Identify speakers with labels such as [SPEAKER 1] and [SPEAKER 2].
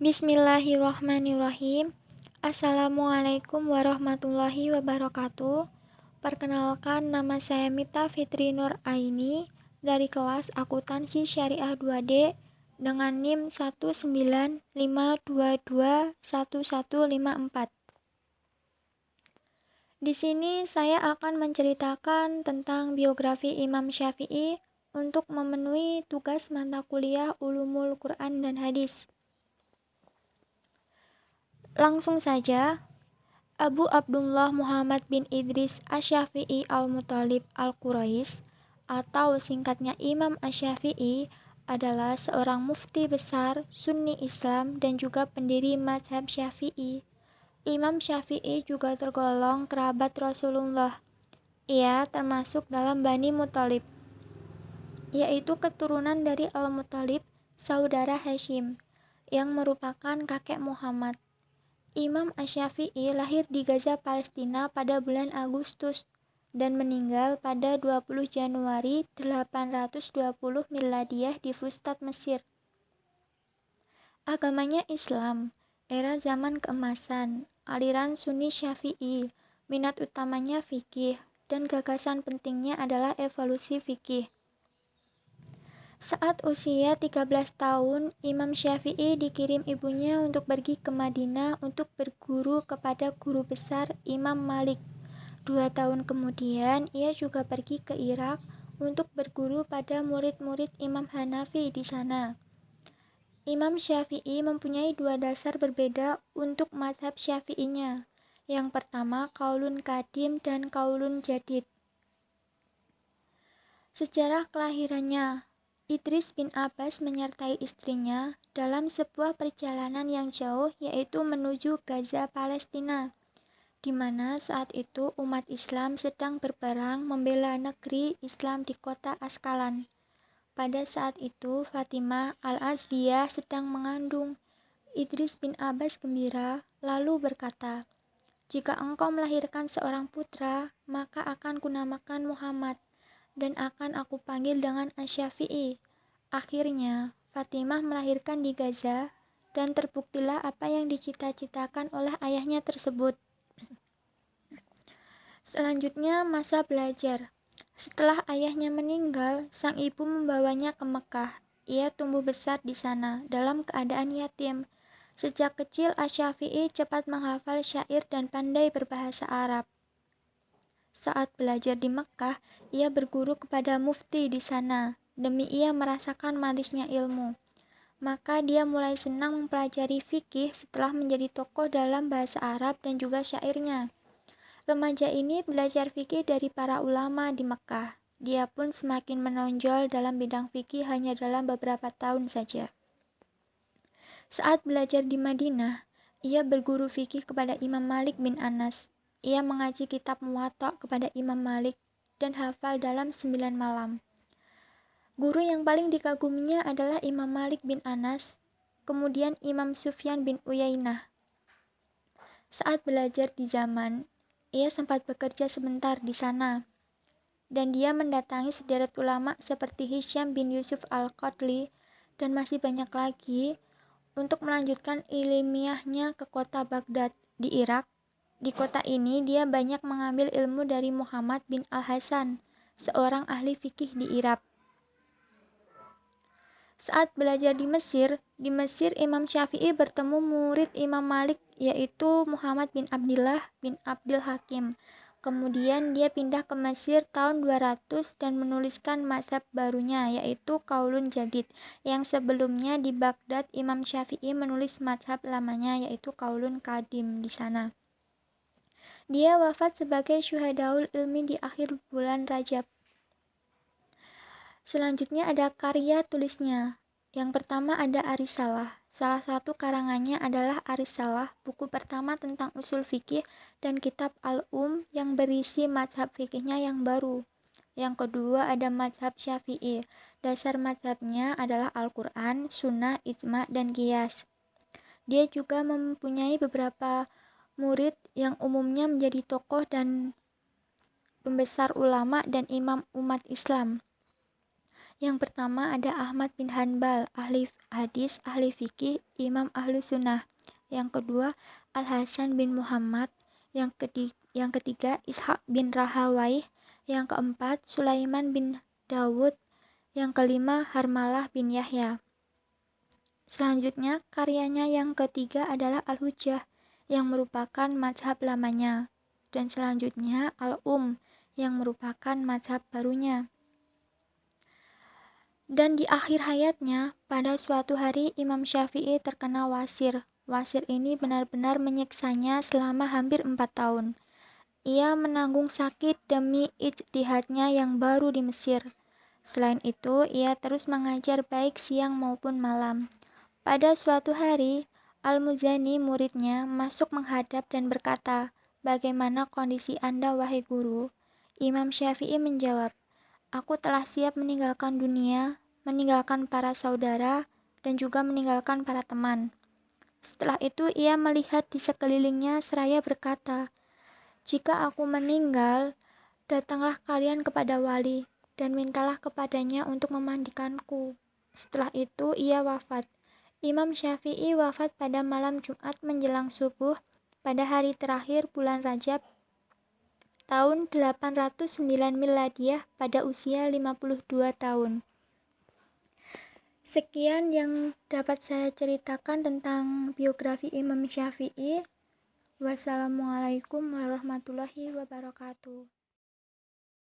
[SPEAKER 1] Bismillahirrahmanirrahim. Assalamualaikum warahmatullahi wabarakatuh. Perkenalkan, nama saya Mita Fitri Nur Aini dari kelas Akuntansi Syariah 2D dengan NIM 195221154. Di sini saya akan menceritakan tentang biografi Imam Syafi'i untuk memenuhi tugas mata kuliah Ulumul Quran dan Hadis. Langsung saja, Abu Abdullah Muhammad bin Idris Asy-Syafi'i Al-Muthalib Al-Quraish atau singkatnya Imam Asy-Syafi'i adalah seorang mufti besar Sunni Islam dan juga pendiri mazhab Syafi'i. Imam Syafi'i juga tergolong kerabat Rasulullah. Ia termasuk dalam Bani Muthalib, yaitu keturunan dari Al-Muthalib, saudara Hashim, yang merupakan kakek Muhammad. Imam Asy-Syafi'i lahir di Gaza, Palestina pada bulan Agustus dan meninggal pada 20 Januari 820 Miladiyah di Fustat, Mesir. Agamanya Islam, era zaman keemasan, aliran Sunni Syafi'i, minat utamanya fikih, dan gagasan pentingnya adalah evolusi fikih. Saat usia 13 tahun, Imam Syafi'i dikirim ibunya untuk pergi ke Madinah untuk berguru kepada guru besar Imam Malik. 2 tahun kemudian, ia juga pergi ke Irak untuk berguru pada murid-murid Imam Hanafi di sana. Imam Syafi'i mempunyai 2 dasar berbeda untuk mazhab Syafi'inya. Yang pertama, qaulun qadim dan qaulun jadid. Sejarah kelahirannya, Idris bin Abbas menyertai istrinya dalam sebuah perjalanan yang jauh, yaitu menuju Gaza, Palestina, di mana saat itu umat Islam sedang berperang membela negeri Islam di kota Askalan. Pada saat itu Fatimah Al-Azdiyah sedang mengandung. Idris bin Abbas gembira lalu berkata, "Jika engkau melahirkan seorang putra, maka akan kunamakan Muhammad dan akan aku panggil dengan Asy-Syafi'i." Akhirnya, Fatimah melahirkan di Gaza dan terbuktilah apa yang dicita-citakan oleh ayahnya tersebut. Selanjutnya, masa belajar. Setelah ayahnya meninggal, sang ibu membawanya ke Mekah. Ia tumbuh besar di sana dalam keadaan yatim. Sejak kecil, Asy-Syafi'i cepat menghafal syair dan pandai berbahasa Arab. Saat belajar di Mekah, ia berguru kepada mufti di sana. Demi ia merasakan manisnya ilmu. Maka dia mulai senang mempelajari fikih setelah menjadi tokoh dalam bahasa Arab dan juga syairnya. Remaja ini belajar fikih dari para ulama di Mekah. Dia pun semakin menonjol dalam bidang fikih hanya dalam beberapa tahun saja. Saat belajar di Madinah, ia berguru fikih kepada Imam Malik bin Anas. Ia mengaji kitab Muwatta kepada Imam Malik dan hafal dalam 9 malam. Guru yang paling dikaguminya adalah Imam Malik bin Anas, kemudian Imam Sufyan bin Uyainah. Saat belajar di Yaman, ia sempat bekerja sebentar di sana, dan dia mendatangi sederet ulama seperti Hisyam bin Yusuf Al-Qadli dan masih banyak lagi untuk melanjutkan ilmiahnya ke kota Baghdad di Irak. Di kota ini dia banyak mengambil ilmu dari Muhammad bin Al-Hasan, seorang ahli fikih di Irak. Saat belajar di Mesir Imam Syafi'i bertemu murid Imam Malik, yaitu Muhammad bin Abdullah bin Abdul Hakim. Kemudian dia pindah ke Mesir tahun 200 dan menuliskan mazhab barunya, yaitu Qaulun Jadid. Yang sebelumnya di Baghdad, Imam Syafi'i menulis mazhab lamanya, yaitu Qaulun Qadim di sana. Dia wafat sebagai syuhadaul ilmi di akhir bulan Rajab. Selanjutnya ada karya tulisnya. Yang pertama ada Ar-Risalah. Salah satu karangannya adalah Ar-Risalah, buku pertama tentang usul fikih, dan kitab Al-Um yang berisi mazhab fikihnya yang baru. Yang kedua ada mazhab Syafi'i. Dasar mazhabnya adalah Al-Quran, Sunnah, Ijma, dan Qiyas. Dia juga mempunyai beberapa murid yang umumnya menjadi tokoh dan pembesar ulama dan imam umat Islam. Yang pertama ada Ahmad bin Hanbal, ahli hadis, ahli fikih, imam ahlu sunnah. Yang kedua Al-Hasan bin Muhammad. Yang ketiga Ishaq bin Rahawayh. Yang keempat Sulaiman bin Dawud. Yang kelima Harmalah bin Yahya. Selanjutnya karyanya yang ketiga adalah Al-Hujjah yang merupakan mazhab lamanya. Dan selanjutnya Al-Um yang merupakan mazhab barunya. Dan di akhir hayatnya, pada suatu hari Imam Syafi'i terkena wasir. Wasir ini benar-benar menyiksanya selama hampir 4 tahun. Ia menanggung sakit demi ijtihadnya yang baru di Mesir. Selain itu, ia terus mengajar baik siang maupun malam. Pada suatu hari, Al-Muzani muridnya masuk menghadap dan berkata, "Bagaimana kondisi Anda, wahai guru?" Imam Syafi'i menjawab, "Aku telah siap meninggalkan dunia, meninggalkan para saudara, dan juga meninggalkan para teman." Setelah itu ia melihat di sekelilingnya seraya berkata, "Jika aku meninggal, datanglah kalian kepada wali, dan mintalah kepadanya untuk memandikanku." Setelah itu ia wafat. Imam Syafi'i wafat pada malam Jumat menjelang subuh pada hari terakhir bulan Rajab tahun 809 Miladiyah pada usia 52 tahun. Sekian yang dapat saya ceritakan tentang biografi Imam Syafi'i. Wassalamualaikum warahmatullahi wabarakatuh.